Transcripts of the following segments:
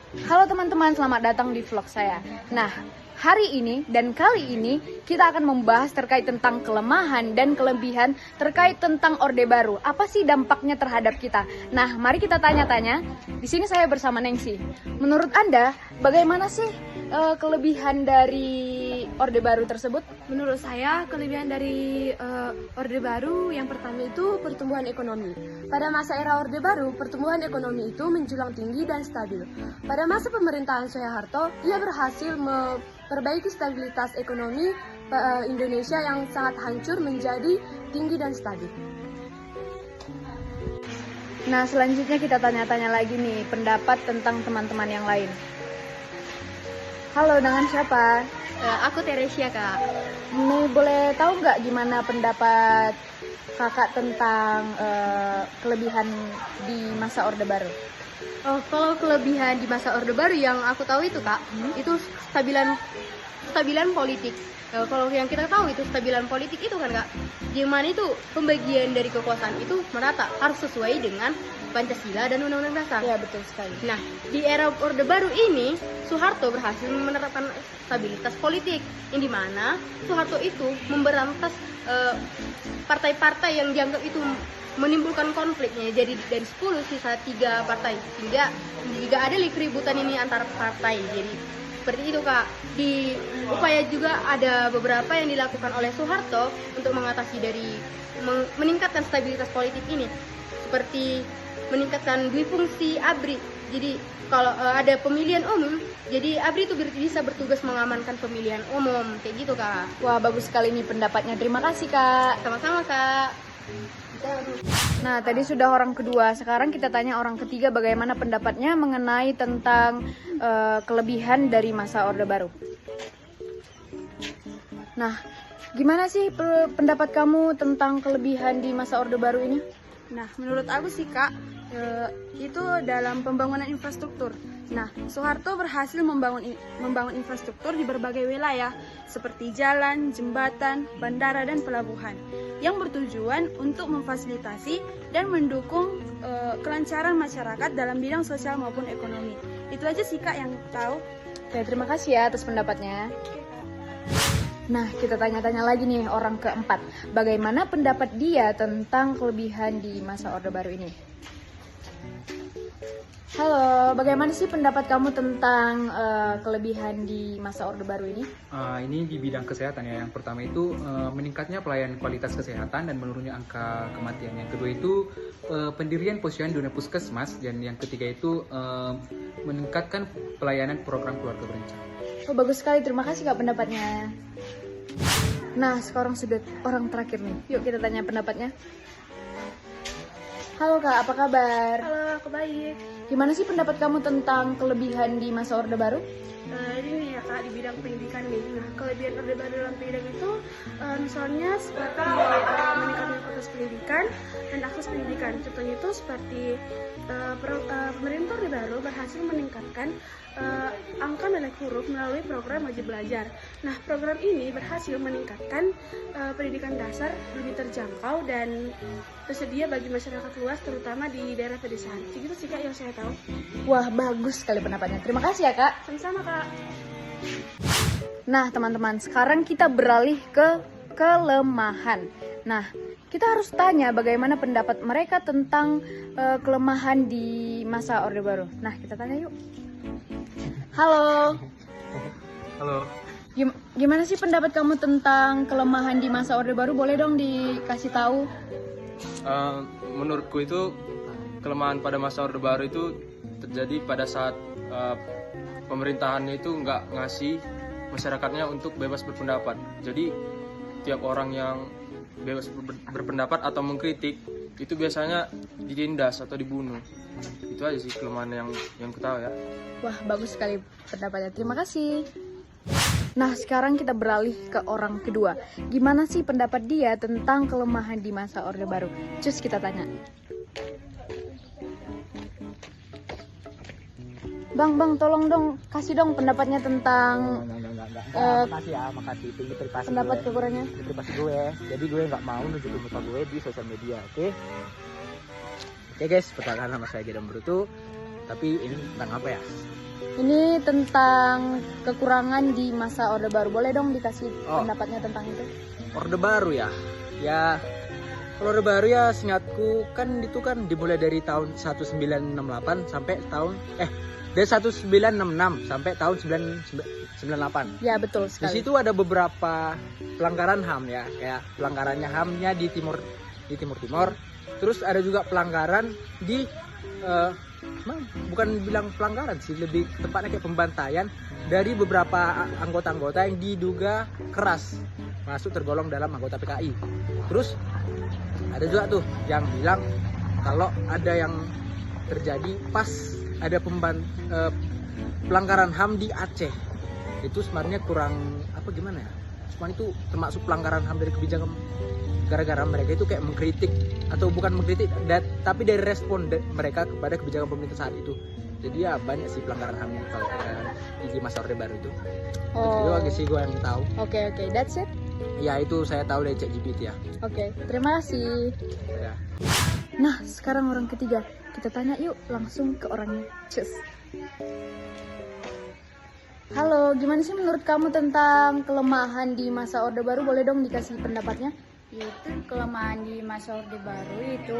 Halo teman-teman, selamat datang di vlog saya. Nah, hari ini dan kali ini kita akan membahas terkait tentang kelemahan dan kelebihan terkait tentang Orde Baru. Apa sih dampaknya terhadap kita? Nah, mari kita tanya-tanya. Di sini saya bersama Nengsi. Menurut Anda, bagaimana sih kelebihan dari Orde Baru tersebut? Menurut saya, kelebihan dari Orde Baru yang pertama itu pertumbuhan ekonomi. Pada masa era Orde Baru, pertumbuhan ekonomi itu menjulang tinggi dan stabil. Pada masa pemerintahan Soeharto, ia berhasil memperbaiki stabilitas ekonomi Indonesia yang sangat hancur menjadi tinggi dan stabil. Nah, selanjutnya kita tanya-tanya lagi nih pendapat tentang teman-teman yang lain. Halo, dengan siapa? Aku Teresia, Kak. Nih, boleh tahu nggak gimana pendapat kakak tentang kelebihan di masa Orde Baru? Oh, kalau kelebihan di masa Orde Baru yang aku tahu itu, Kak, itu stabilan politik. Kalau yang kita tahu itu stabilan politik itu kan, Kak, gimana itu pembagian dari kekuasaan itu merata, harus sesuai dengan Pancasila dan Undang-Undang Dasar. Ya, betul sekali. Nah, di era Orde Baru ini, Soeharto berhasil menerapkan stabilitas politik, yang dimana Soeharto itu memberantas partai-partai yang dianggap itu menimbulkan konfliknya. Jadi dari 10 sisa 3 partai, sehingga jika ada keributan ini antar partai. Jadi seperti itu, Kak. Di upaya juga ada beberapa yang dilakukan oleh Soeharto untuk mengatasi dari meningkatkan stabilitas politik ini, seperti meningkatkan duifungsi ABRI. Jadi kalau ada pemilihan umum, jadi ABRI itu bisa bertugas mengamankan pemilihan umum, kayak gitu, Kak. Wah, bagus sekali nih pendapatnya. Terima kasih, Kak. Sama-sama, Kak. Nah, tadi sudah orang kedua. Sekarang kita tanya orang ketiga bagaimana pendapatnya mengenai tentang kelebihan dari masa Orde Baru. Nah, gimana sih pendapat kamu tentang kelebihan di masa Orde Baru ini? Nah, menurut aku sih, Kak, itu dalam pembangunan infrastruktur. Nah, Soeharto berhasil membangun infrastruktur di berbagai wilayah seperti jalan, jembatan, bandara, dan pelabuhan yang bertujuan untuk memfasilitasi dan mendukung kelancaran masyarakat dalam bidang sosial maupun ekonomi. Itu aja sih, Kak, yang tahu. Oke, terima kasih ya atas pendapatnya. Nah, kita tanya-tanya lagi nih orang keempat. Bagaimana pendapat dia tentang kelebihan di masa Orde Baru ini? Halo, bagaimana sih pendapat kamu tentang kelebihan di masa Orde Baru ini? Ini di bidang kesehatan ya. Yang pertama itu meningkatnya pelayanan kualitas kesehatan dan menurunnya angka kematian. Yang kedua itu pendirian posyandu dan puskesmas. Dan yang ketiga itu meningkatkan pelayanan program keluarga berencana. Oh, bagus sekali. Terima kasih Kak pendapatnya. Nah, sekarang sudah orang terakhir nih. Yuk kita tanya pendapatnya. Halo Kak, apa kabar? Halo, aku baik. Gimana sih pendapat kamu tentang kelebihan di masa Orde Baru? Ini ya, Kak, di bidang pendidikan nih. Nah, kelebihan Orde Baru dalam pendidikan itu misalnya seperti meningkatkan kualitas pendidikan dan akses pendidikan. Contohnya itu seperti pemerintah Orde Baru berhasil meningkatkan angka nilai huruf melalui program wajib belajar. Nah, program ini berhasil meningkatkan pendidikan dasar lebih terjangkau dan tersedia bagi masyarakat luas, terutama di daerah pedesaan. Begitu sih, Kak, yang saya tahu. Wah, bagus sekali pendapatnya. Terima kasih ya Kak. Sama-sama, Kak. Nah, teman-teman, sekarang kita beralih ke kelemahan. Nah, kita harus tanya bagaimana pendapat mereka tentang kelemahan di masa Orde Baru. Nah, kita tanya yuk. Halo. Halo. Gimana sih pendapat kamu tentang kelemahan di masa Orde Baru? Boleh dong dikasih tahu? Menurutku itu kelemahan pada masa Orde Baru itu terjadi pada saat pemerintahannya itu nggak ngasih masyarakatnya untuk bebas berpendapat. Jadi tiap orang yang bebas berpendapat atau mengkritik itu biasanya ditindas atau dibunuh. Itu aja sih kelemahan yang ku tahu ya. Wah, bagus sekali pendapatnya. Terima kasih. Nah, sekarang kita beralih ke orang kedua. Gimana sih pendapat dia tentang kelemahan di masa Orde Baru? Cus, kita tanya. Bang, tolong dong, kasih dong pendapatnya tentang makasih ya, makasih. Itu privasi pendapat gue. kekurangannya. Itu privasi gue. Jadi gue nggak mau nunjukin muka gue di sosial media, oke? Oke guys, perkenalkan nama saya Gideon Brutu. Tapi ini tentang apa ya? Ini tentang kekurangan di masa Orde Baru. Boleh dong dikasih pendapatnya tentang itu? Orde Baru ya. Ya, kalau Orde Baru ya seingatku kan itu kan dimulai dari tahun 1968 sampai tahun dari 1966 sampai tahun 1998. Ya, betul Di sekali. situ ada beberapa pelanggaran HAM ya, kayak pelanggarannya HAM-nya di Timur Timur. Terus ada juga pelanggaran di bukan bilang pelanggaran sih, lebih tepatnya kayak pembantaian dari beberapa anggota-anggota yang diduga keras masuk tergolong dalam anggota PKI. Terus ada juga tuh yang bilang kalau ada yang terjadi pas ada pelanggaran HAM di Aceh, itu sebenarnya kurang apa gimana ya, cuman itu termasuk pelanggaran HAM dari kebijakan, gara-gara mereka itu kayak mengkritik atau bukan mengkritik tapi dari respon mereka kepada kebijakan pemerintah saat itu. Jadi ya banyak sih pelanggaran HAM yang di masa Orde Baru itu. Itu aja sih gue yang tahu. Oke, that's it. Ya itu saya tahu dari ChatGPT ya. Oke, terima kasih. Ya. Nah, sekarang orang ketiga. Kita tanya yuk langsung ke orangnya. Cus. Halo, gimana sih menurut kamu tentang kelemahan di masa Orde Baru? Boleh dong dikasih pendapatnya? Yaitu kelemahan di masa Orde Baru itu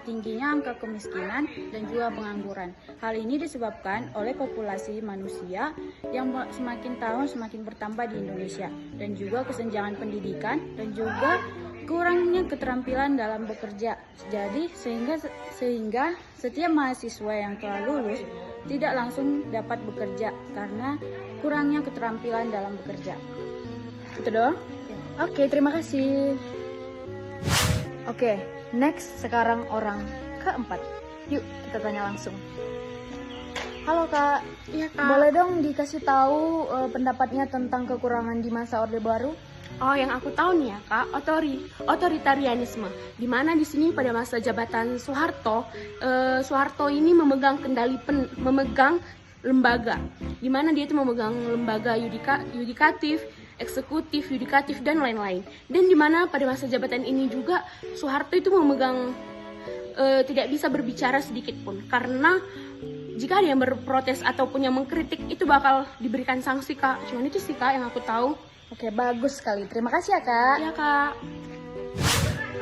tingginya angka kemiskinan dan juga pengangguran. Hal ini disebabkan oleh populasi manusia yang semakin tahun semakin bertambah di Indonesia, dan juga kesenjangan pendidikan dan juga kurangnya keterampilan dalam bekerja. Jadi sehingga setiap mahasiswa yang telah lulus tidak langsung dapat bekerja karena kurangnya keterampilan dalam bekerja. Itu doang? Oke, terima kasih. Oke, next sekarang orang keempat. Yuk kita tanya langsung. Halo Kak. Iya Kak. Boleh dong dikasih tahu pendapatnya tentang kekurangan di masa Orde Baru? Oh, yang aku tahu nih ya Kak, otoritarianisme. Di mana di sini pada masa jabatan Soeharto, Soeharto ini memegang memegang lembaga. Di mana dia itu memegang lembaga yudikatif, eksekutif, yudikatif dan lain-lain. Dan di mana pada masa jabatan ini juga Soeharto itu memegang tidak bisa berbicara sedikit pun, karena jika ada yang berprotes ataupun yang mengkritik itu bakal diberikan sanksi Kak. Cuman itu sih Kak yang aku tahu. Oke, bagus sekali. Terima kasih ya Kak. Iya Kak.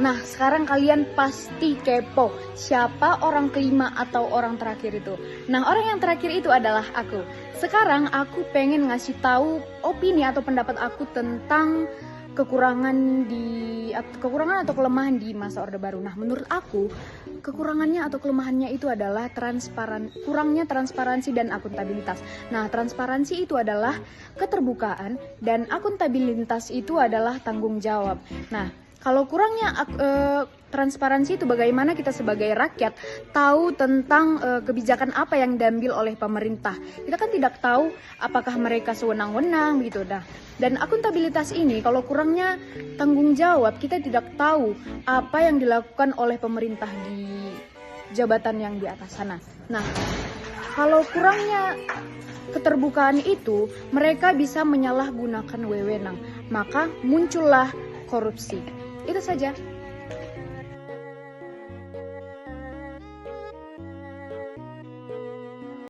Nah, sekarang kalian pasti kepo siapa orang kelima atau orang terakhir itu. Nah, orang yang terakhir itu adalah aku. Sekarang aku pengen ngasih tahu opini atau pendapat aku tentang kekurangan atau kelemahan di masa Orde Baru. Nah, menurut aku kekurangannya atau kelemahannya itu adalah kurangnya transparansi dan akuntabilitas. Nah, transparansi itu adalah keterbukaan dan akuntabilitas itu adalah tanggung jawab. Nah, kalau kurangnya transparansi itu bagaimana kita sebagai rakyat tahu tentang kebijakan apa yang diambil oleh pemerintah. Kita kan tidak tahu apakah mereka sewenang-wenang begitu. Nah, dan akuntabilitas ini kalau kurangnya tanggung jawab, kita tidak tahu apa yang dilakukan oleh pemerintah di jabatan yang di atas sana. Nah, kalau kurangnya keterbukaan itu, mereka bisa menyalahgunakan wewenang. Maka muncullah korupsi. Itu saja.